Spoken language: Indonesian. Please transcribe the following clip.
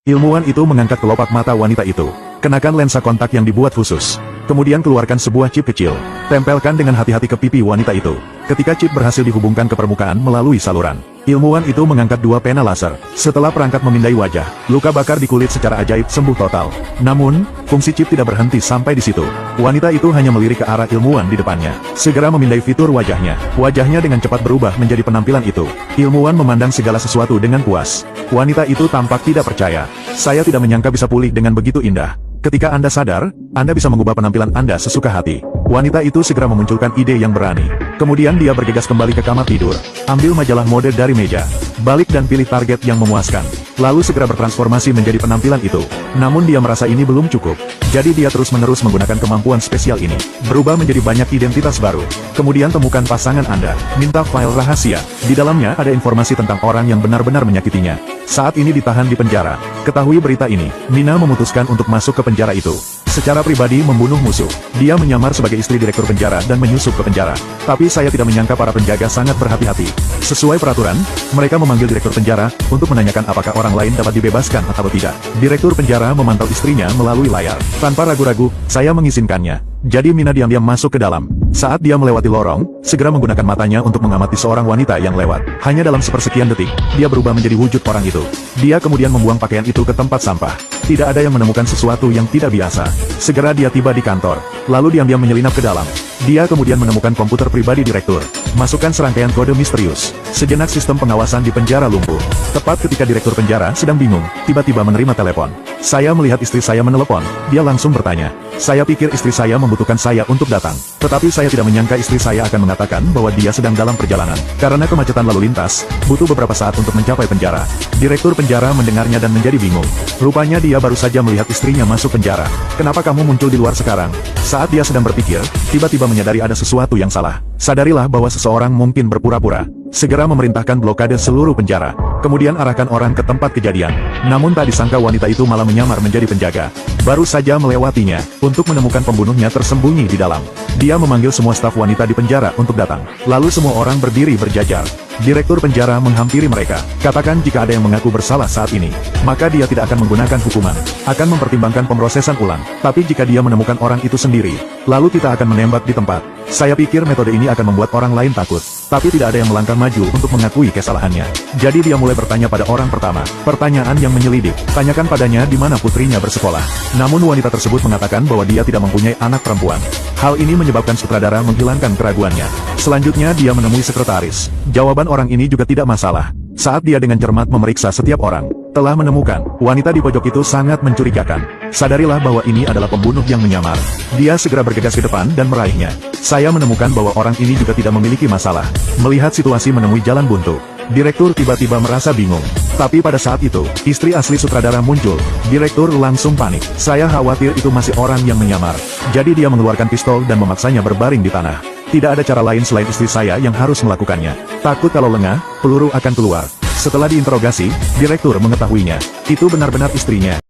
Ilmuwan itu mengangkat kelopak mata wanita itu. Kenakan lensa kontak yang dibuat khusus. Kemudian keluarkan sebuah chip kecil. Tempelkan dengan hati-hati ke pipi wanita itu. Ketika chip berhasil dihubungkan ke permukaan melalui saluran, ilmuwan itu mengangkat dua pena laser. Setelah perangkat memindai wajah, luka bakar di kulit secara ajaib sembuh total. Namun, fungsi chip tidak berhenti sampai di situ. Wanita itu hanya melirik ke arah ilmuwan di depannya. Segera memindai fitur wajahnya. Wajahnya dengan cepat berubah menjadi penampilan itu. Ilmuwan memandang segala sesuatu dengan puas. Wanita itu tampak tidak percaya. Saya tidak menyangka bisa pulih dengan begitu indah. Ketika Anda sadar, Anda bisa mengubah penampilan Anda sesuka hati. Wanita itu segera memunculkan ide yang berani. Kemudian dia bergegas kembali ke kamar tidur. Ambil majalah mode dari meja. Balik dan pilih target yang memuaskan. Lalu segera bertransformasi menjadi penampilan itu. Namun dia merasa ini belum cukup. Jadi dia terus-menerus menggunakan kemampuan spesial ini. Berubah menjadi banyak identitas baru. Kemudian temukan pasangan Anda. Minta file rahasia. Di dalamnya ada informasi tentang orang yang benar-benar menyakitinya. Saat ini ditahan di penjara. Ketahui berita ini, Mina memutuskan untuk masuk ke penjara itu. Secara pribadi membunuh musuh. Dia menyamar sebagai istri direktur penjara dan menyusup ke penjara. Tapi saya tidak menyangka para penjaga sangat berhati-hati. Sesuai peraturan, mereka memanggil direktur penjara untuk menanyakan apakah orang lain dapat dibebaskan atau tidak. Direktur penjara memantau istrinya melalui layar. Tanpa ragu-ragu, saya mengizinkannya. Jadi Mina diam-diam masuk ke dalam. Saat dia melewati lorong, segera menggunakan matanya untuk mengamati seorang wanita yang lewat. Hanya dalam sepersekian detik, dia berubah menjadi wujud orang itu. Dia kemudian membuang pakaian itu ke tempat sampah. Tidak ada yang menemukan sesuatu yang tidak biasa. Segera dia tiba di kantor. Lalu diam-diam menyelinap ke dalam. Dia kemudian menemukan komputer pribadi direktur. Masukkan serangkaian kode misterius. Sejenak sistem pengawasan di penjara lumpuh. Tepat ketika direktur penjara sedang bingung, tiba-tiba menerima telepon. Saya melihat istri saya menelepon. Dia langsung bertanya. Saya pikir istri saya membutuhkan saya untuk datang. Tetapi saya tidak menyangka istri saya akan mengatakan bahwa dia sedang dalam perjalanan. Karena kemacetan lalu lintas, butuh beberapa saat untuk mencapai penjara. Direktur penjara mendengarnya dan menjadi bingung. Rupanya dia baru saja melihat istrinya masuk penjara. Kenapa kamu muncul di luar sekarang? Saat dia sedang berpikir, tiba-tiba menyadari ada sesuatu yang salah. Sadarilah bahwa seseorang mungkin berpura-pura. Segera memerintahkan blokade seluruh penjara. Kemudian arahkan orang ke tempat kejadian. Namun tak disangka wanita itu malah menyamar menjadi penjaga. Baru saja melewatinya, untuk menemukan pembunuhnya tersembunyi di dalam. Dia memanggil semua staf wanita di penjara untuk datang. Lalu semua orang berdiri berjajar. Direktur penjara menghampiri mereka. Katakan jika ada yang mengaku bersalah saat ini, maka dia tidak akan menggunakan hukuman. Akan mempertimbangkan pemrosesan ulang. Tapi jika dia menemukan orang itu sendiri, lalu kita akan menembak di tempat. Saya pikir metode ini akan membuat orang lain takut. Tapi tidak ada yang melangkah maju untuk mengakui kesalahannya. Jadi dia mulai bertanya pada orang pertama. Pertanyaan yang menyelidik. Tanyakan padanya di mana putrinya bersekolah. Namun wanita tersebut mengatakan bahwa dia tidak mempunyai anak perempuan. Hal ini menyebabkan sutradara menghilangkan keraguannya. Selanjutnya dia menemui sekretaris. Jawaban orang ini juga tidak masalah. Saat dia dengan cermat memeriksa setiap orang, telah menemukan, wanita di pojok itu sangat mencurigakan. Sadarilah bahwa ini adalah pembunuh yang menyamar. Dia segera bergegas ke depan dan meraihnya. Saya menemukan bahwa orang ini juga tidak memiliki masalah. Melihat situasi menemui jalan buntu, direktur tiba-tiba merasa bingung. Tapi pada saat itu, istri asli sutradara muncul. Direktur langsung panik. Saya khawatir itu masih orang yang menyamar. Jadi dia mengeluarkan pistol dan memaksanya berbaring di tanah. Tidak ada cara lain selain istri saya yang harus melakukannya. Takut kalau lengah, peluru akan keluar. Setelah diinterogasi, direktur mengetahuinya. Itu benar-benar istrinya.